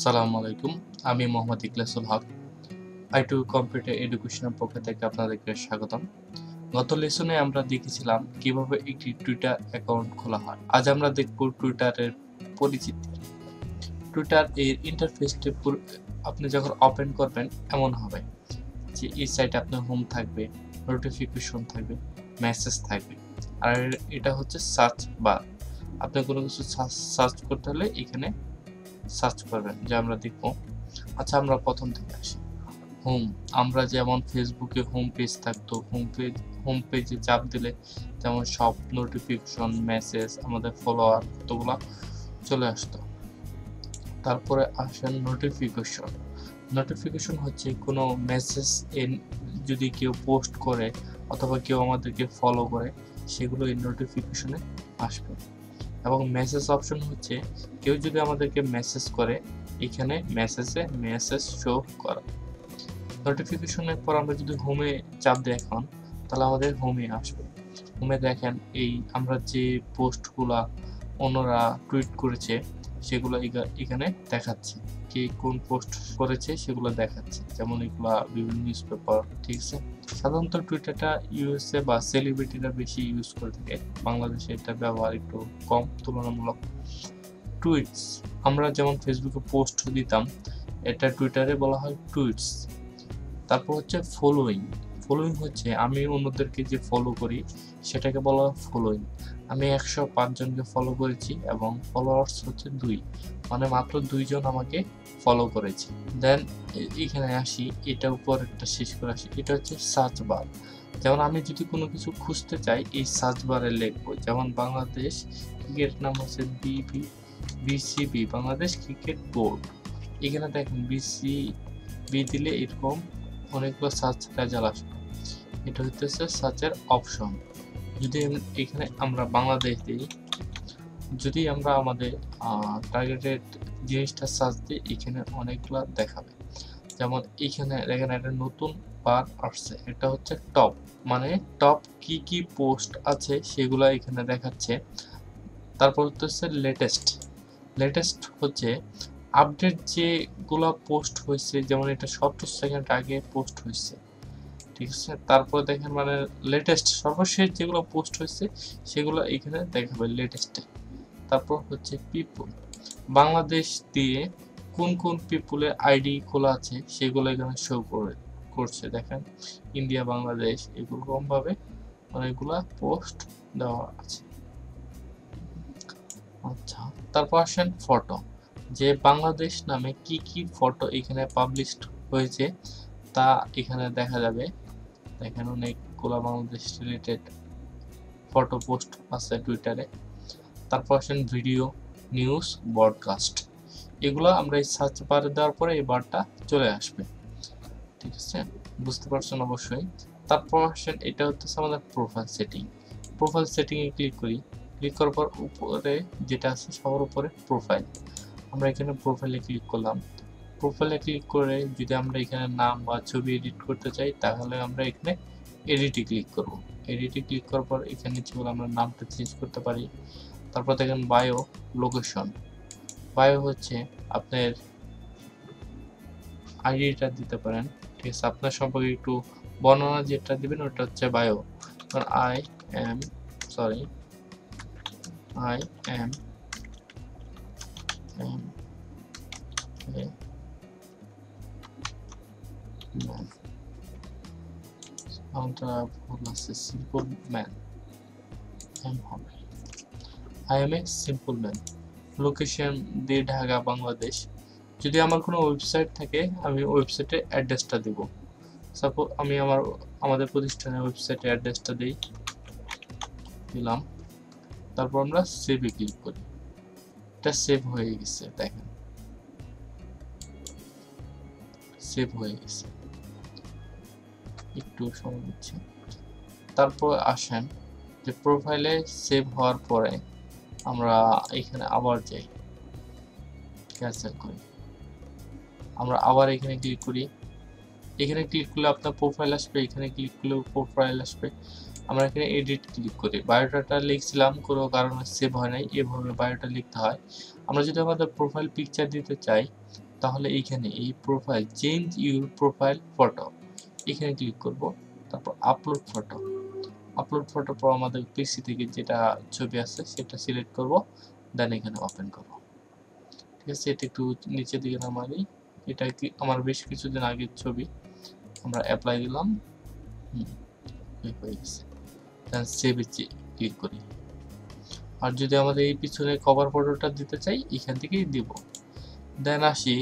আসসালামু আলাইকুম। আমি মোহাম্মদ ইখলাসুল হক। i2 কম্পিউটার এডুকেশনের পক্ষ থেকে আপনাদেরকে স্বাগতম। গত লেসনে আমরা দেখেছিলাম কিভাবে একটি টুইটার অ্যাকাউন্ট খোলা হয়। আজ আমরা দেখব টুইটারের পরিচিতি। টুইটার এর ইন্টারফেসটি আপনি যখন ওপেন করবেন এমন হবে যে এই সাইটে আপনার হোম থাকবে, নোটিফিকেশন থাকবে, মেসেজ থাকবে। আর এটা হচ্ছে সার্চ বার। আপনি কোনো কিছু সার্চ করতে হলে এখানে সার্চ করবেন, যে আমরা দেখব। আচ্ছা, আমরা প্রথম থেকে আসি। হোম, আমরা যেমন ফেসবুকে হোম পেজ থাকতো, হোম পেজে চাপ দিলে যেমন সব নোটিফিকেশন, মেসেজ, আমাদের ফলোয়ার কতগুলো চলে আসতো। তারপরে আসেন নোটিফিকেশন। নোটিফিকেশন হচ্ছে কোনো মেসেজ যদি কেউ পোস্ট করে অথবা কেউ আমাদেরকে ফলো করে, সেগুলো এই নোটিফিকেশনে আসবে। এবং মেসেজ অপশন হচ্ছে কেউ যদি আমাদেরকে মেসেজ করে, এখানে মেসেজ শো করা। নোটিফিকেশনের পর আমরা যদি হোমে চাপ দিই এখন, তাহলে আমাদের হোমে আসবে। হোমে দেখেন এই আমরা যে পোস্টগুলা অন্যরা টুইট করেছে সেগুলো এখানে দেখাচ্ছে, কে কোন পোস্ট করেছে সেগুলো দেখাচ্ছে। যেমন এগুলা বিভিন্ন নিউজ পেপার, ঠিক আছে। সাধারণত টুইটারটা ইউএসএ বা সেলিব্রিটিরা বেশি ইউজ করে থাকে, বাংলাদেশে এটা ব্যবহার একটু কম তুলনামূলক। টুইটস, আমরা যেমন ফেসবুকে পোস্ট দিতাম, এটা টুইটারে বলা হয় টুইটস। তারপর হচ্ছে ফলোইং। ফলোইং হচ্ছে আমি অন্যদেরকে যে ফলো করি সেটাকে বলা হয় ফলোইং। আমি 105 জনকে ফলো করেছি এবং ফলোয়ার্স হচ্ছে 2, মানে মাত্র 2 জন আমাকে ফলো করেছে। দেন এখানে আসি, এটা উপর একটা শেষ করে আসি। এটা হচ্ছে সার্চ বার। যেমন আমি যদি কোনো কিছু খুঁজতে চাই, এই সার্চ বারে লিখবো, যেমন বাংলাদেশ ক্রিকেট, নাম হচ্ছে বিসিবি, বাংলাদেশ ক্রিকেট বোর্ড। এখানে দেখেন বিসিবি দিলে এরকম অনেকগুলো সার্চ রেজাল্ট আসবে। এটা হচ্ছে সার্চের অপশন। যদি এখানে আমরা বাংলাদেশ দিই, যদি আমরা আমাদের টার্গেটেড জিনিসটা সার্চ দিই, এখানে অনেকগুলো দেখাবে। যেমন এখানে দেখেন একটা নতুন বার আসছে, এটা হচ্ছে টপ, মানে টপ কি পোস্ট আছে সেগুলো এখানে দেখাচ্ছে। তারপর হচ্ছে লেটেস্ট হচ্ছে আপডেট যেগুলো পোস্ট হয়েছে, যেমন এটা 70 সেকেন্ড আগে পোস্ট হয়েছে, ঠিক আছে। তারপর দেখেন মানে লেটেস্ট সর্বশেষ যেগুলো পোস্ট হয়েছে সেগুলো এখানে দেখাবে লেটেস্টে। তারপর হচ্ছে পিপল, বাংলাদেশ দিয়ে কোন পিপলের আইডি খোলা আছে সেগুলো এখানে শো করছে। দেখেন ইন্ডিয়া, বাংলাদেশ, এরকম ভাবে অনেকগুলা পোস্ট দেওয়া আছে। আচ্ছা, তারপর আসেন ফটো, যে বাংলাদেশ নামে কি ফটো এখানে পাবলিশ হয়েছে তা এখানে দেখা যাবে। দেখেন অনেকগুলো বাংলাদেশ রিলেটেড ফটো পোস্ট আছে টুইটারে। তারপর আসেন ভিডিও, নিউজ, ব্রডকাস্ট। এগুলো আমরা এই সার্চ বারে দেওয়ার পরে এই বারটা চলে আসবে, ঠিক আছে। বুঝতে পারছেন অবশ্যই। তারপর আসেন, এটা হচ্ছে আমাদের প্রোফাইল সেটিং এ ক্লিক করি। ক্লিক করার পর উপরে যেটা আছে সবার উপরে প্রোফাইল, আমরা এখানে প্রোফাইলে ক্লিক করলাম। প্রোফাইলে ক্লিক করে যদি আমরা এখানে নাম বা ছবি এডিট করতে চাই, তাহলে আমরা এখানে এডিটে ক্লিক করব। এডিটে ক্লিক করার পর এখানে যেগুলো আমরা নামটা চেঞ্জ করতে পারি। তারপর দেখেন বায়ো, লোকেশন। বায়ো হচ্ছে আপনার আইডিটা দিতে পারেন, ঠিক আছে। আপনার সম্পর্কে একটু বর্ণনা যেটা দিবেন ওটা হচ্ছে bio. I am simple man, I M a simple man. Location দিয়ে ঢাকা, বাংলাদেশ। যদি আমার কোনো ওয়েবসাইট থাকে, আমি ওয়েবসাইটের অ্যাড্রেসটা দিব। সাপোজ আমি আমাদের প্রতিষ্ঠানের ওয়েবসাইটের অ্যাড্রেসটা দিলাম। তারপর আমরা সেভে ক্লিক করি। এটা সেভ হয়ে গেছে, দেখেন সেভ হয়ে গেছে, একটু সময় নিচ্ছে। তারপর আসেন যে প্রোফাইলে সেভ হওয়ার পরে আমরা এখানে আবার যাই, ক্যান্সেল করি। আমরা আবার এখানে ক্লিক করি। এখানে ক্লিক করলে আপনার প্রোফাইল আসবে, এখানে ক্লিক করলে প্রোফাইল আসবে। আমরা এখানে এডিট ক্লিক করি। বায়োডাটা লিখছিলাম, কোনো কারণে সেভ হয় নাই, এভাবে বায়োটা লিখতে হয়। আমরা যদি আমাদের প্রোফাইল পিকচার দিতে চাই, তাহলে এইখানে এই profile change your profile photo এখানে ক্লিক করব। তারপর আপলোড ফটো পর আমাদের পিসি থেকে যেটা ছবি আছে সেটা সিলেক্ট করব, দেন এখানে ওপেন করব। ঠিক আছে, এটা একটু নিচের দিকে নামাই। এটা কি আমার বেশ কিছুদিন আগের ছবি, আমরা অ্যাপ্লাই দিলাম, হয়ে গেছে। দেন সেভ এ ক্লিক করি। আর যদি আমাদের এই পিছনে কভার ফটোটা দিতে চাই এখান থেকেই দিব। দেন আসি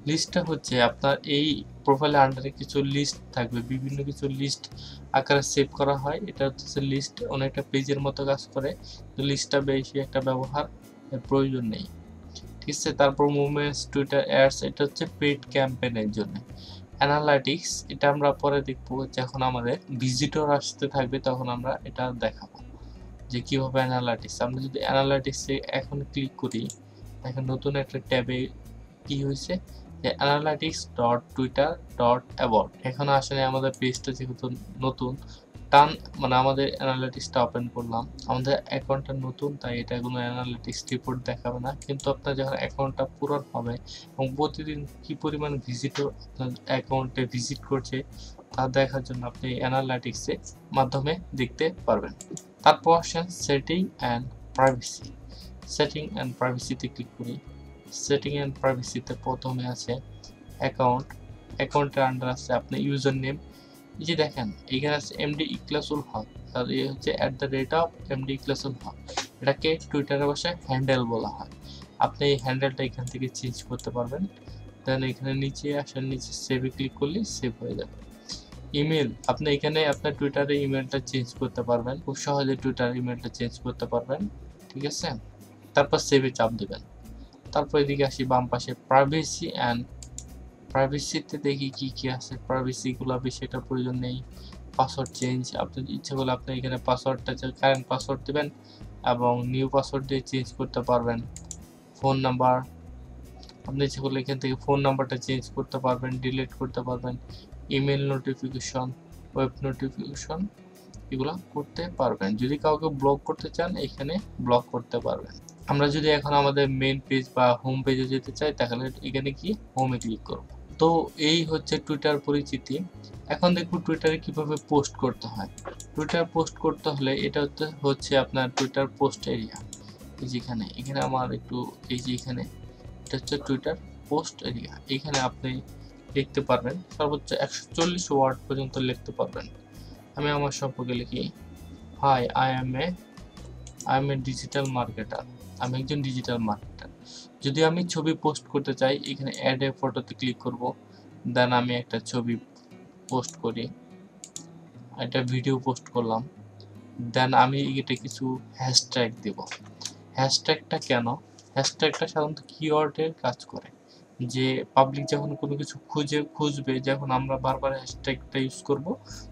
লিস্টটা হচ্ছে আপনার এই প্রোফাইলের আন্ডারে কিছু লিস্ট থাকবে, বিভিন্ন কিছু লিস্ট আকারে সেভ করা হয়। এটা হচ্ছে লিস্ট, অনেকটা পেজের মতো কাজ করে, তো লিস্টটা বেশি একটা ব্যবহার প্রয়োজন নেই। ঠিক আছে, তারপর মুভমেন্টস, টুইটার অ্যাডস, এটা হচ্ছে পেইড ক্যাম্পেইনের জন্য। অ্যানালাইটিক্স এটা আমরা পরে দেখবো, যখন আমাদের ভিজিটর আসতে থাকবে তখন আমরা এটা দেখাবো যে কিভাবে অ্যানালাইটিক্স। আমরা যদি অ্যানালাইটিক্সে এখন ক্লিক করি, এখন নতুন একটা ট্যাবে কি হয়েছে যে analytics.twitter.about। এখন আসলে আমাদের পেজটা যেহেতু নতুন, মানে আমাদের অ্যানালিটিক্সটা ওপেন করলাম, আমাদের অ্যাকাউন্টটা নতুন, তাই এটা কোনো অ্যানালিটিক্স রিপোর্ট দেখাবে না। কিন্তু আপনার যখন অ্যাকাউন্টটা পূরণ হবে এবং প্রতিদিন কি পরিমাণ ভিজিটর আপনার অ্যাকাউন্টে ভিজিট করছে তা দেখার জন্য আপনি অ্যানালিটিক্সের মাধ্যমে দেখতে পারবেন। তারপর আসেন সেটিং অ্যান্ড প্রাইভেসিতে ক্লিক করি। সেটিং অ্যান্ড প্রাইভেসিতে প্রথমে আছে অ্যাকাউন্টের আন্ডার আছে আপনার ইউজার নেম। এই যে দেখেন এখানে আছে এমডি ইখলাসুল হক, আর এই হচ্ছে @MD ইখলাসুল হক। এটাকে টুইটারের ভাষায় হ্যান্ডেল বলা হয়। আপনি এই হ্যান্ডেলটা এখান থেকে চেঞ্জ করতে পারবেন। দেন এখানে নিচে আসেন, নিচে সেভে ক্লিক করলে সেভ হয়ে যাবে। ইমেল, আপনি এখানে আপনার টুইটারে ইমেলটা চেঞ্জ করতে পারবেন, খুব সহজে টুইটার ইমেলটা চেঞ্জ করতে পারবেন। ঠিক আছে, তারপর সেভে চাপ দেবেন। তারপর এদিকে আসি বাম পাশে প্রাইভেসিতে দেখি কি আছে। প্রাইভেসিগুলো বেশি একটা প্রয়োজন নেই। পাসওয়ার্ড চেঞ্জ, আপনি ইচ্ছে করলে আপনি এখানে পাসওয়ার্ডটা কারেন্ট পাসওয়ার্ড দেবেন এবং নিউ পাসওয়ার্ড দিয়ে চেঞ্জ করতে পারবেন। ফোন নাম্বার, আপনি ইচ্ছে করলে এখান থেকে ফোন নাম্বারটা চেঞ্জ করতে পারবেন, ডিলিট করতে পারবেন। ইমেল নোটিফিকেশন, ওয়েব নোটিফিকেশন, এগুলো করতে পারবেন। যদি কাউকে ব্লক করতে চান এখানে ব্লক করতে পারবেন। আমরা যদি এখন আমাদের মেইন পেজ বা হোম পেজে যেতে চাই তাহলে এখানে কি হোমে ক্লিক করব। তো এই হচ্ছে টুইটার পরিচিতি। এখন দেখব টুইটারে কিভাবে পোস্ট করতে হয়। টুইটার পোস্ট করতে হলে এটা হচ্ছে আপনার টুইটার পোস্ট এরিয়া। এখানে আমার একটু এই যে এখানে এটা হচ্ছে টুইটার পোস্ট এরিয়া। এখানে আপনি লিখতে পারবেন সর্বোচ্চ 140 ওয়ার্ড পর্যন্ত লিখতে পারবেন। আমি আমার সম্পর্কে লিখি, hi I M A digital marketer. আমি একজন ডিজিটাল মার্কেটার। যদি আমি ছবি পোস্ট করতে চাই এখানে অ্যাড এ ফটোতে ক্লিক করব। দেন আমি একটা ছবি পোস্ট করি, একটা ভিডিও পোস্ট করলাম। দেন আমি এটা কিছু হ্যাশট্যাগ দেব। হ্যাশট্যাগটা কেন? হ্যাশট্যাগটা সাধারণত কিওয়ার্ডের কাজ করে, যে পাবলিক যখন কোনো কিছু খুঁজবে, যখন আমরা বারবার হ্যাশট্যাগটা ইউজ করব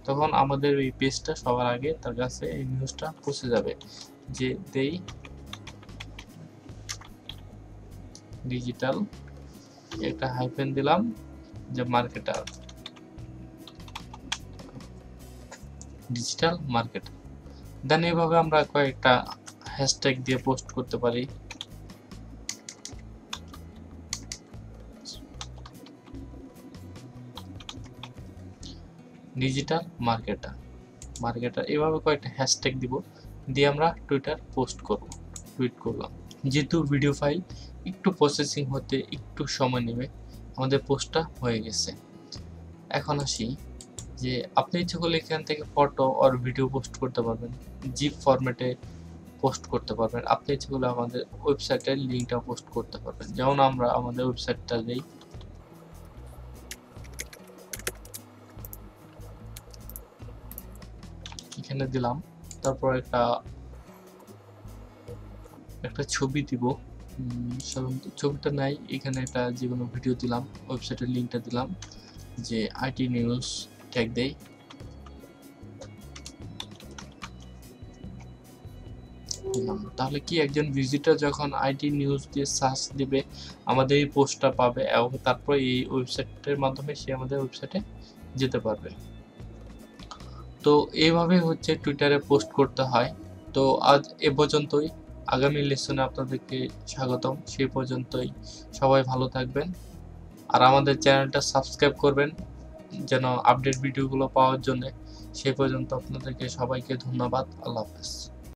তখন আমাদের এই পেজটা সবার আগে তার কাছে এই নিউজটা পৌঁছে যাবে যে দেই ডিজিটাল, একটা হাইফেন দিলাম যে মার্কেটার, ডিজিটাল মার্কেটার। দেন এইভাবে আমরা কয়েকটা হ্যাশট্যাগ দিয়ে পোস্ট করতে পারি। ডিজিটাল মার্কেটার এভাবে কয়েকটা হ্যাশট্যাগ দিব, দিয়ে আমরা টুইট করলাম। যেহেতু ভিডিও ফাইল একটু প্রসেসিং হতে একটু সময় নেবে, আমাদের পোস্টটা হয়ে গেছে। এখন আসি যে আপনি ইচ্ছে করলে এখান থেকে ফটো আর ভিডিও পোস্ট করতে পারবেন, জিপ ফরম্যাটে পোস্ট করতে পারবেন। আপনি ইচ্ছে করলে আমাদের ওয়েবসাইটের লিঙ্কটা পোস্ট করতে পারবেন। যেমন আমরা আমাদের ওয়েবসাইটটা দেই, এখানে দিলাম, তারপর একটা ছবি দিব। ছবিটা নাই, এখানে একটা যে কোনো ভিডিও দিলাম, ওয়েবসাইটের লিঙ্কটা দিলাম, যে আইটি নিউজ ট্যাগ দেই। তাহলে কি একজন ভিজিটর যখন আইটি নিউজ দিয়ে সার্চ দিবে আমাদের এই পোস্টটা পাবে এবং তারপর এই ওয়েবসাইটের মাধ্যমে সে আমাদের ওয়েবসাইটে যেতে পারবে। তো এইভাবে হচ্ছে টুইটারে পোস্ট করতে হয়। তো আজ এ পর্যন্তই, আগামী লেসনে আপনাদেরকে স্বাগতম। সেই পর্যন্তই, সবাই ভালো থাকবেন। আর আমাদের চ্যানেলটা সাবস্ক্রাইব করবেন যেন আপডেট ভিডিওগুলো পাওয়ার জন্য। সেই পর্যন্ত আপনাদেরকে সবাইকে ধন্যবাদ। আল্লাহ হাফেজ।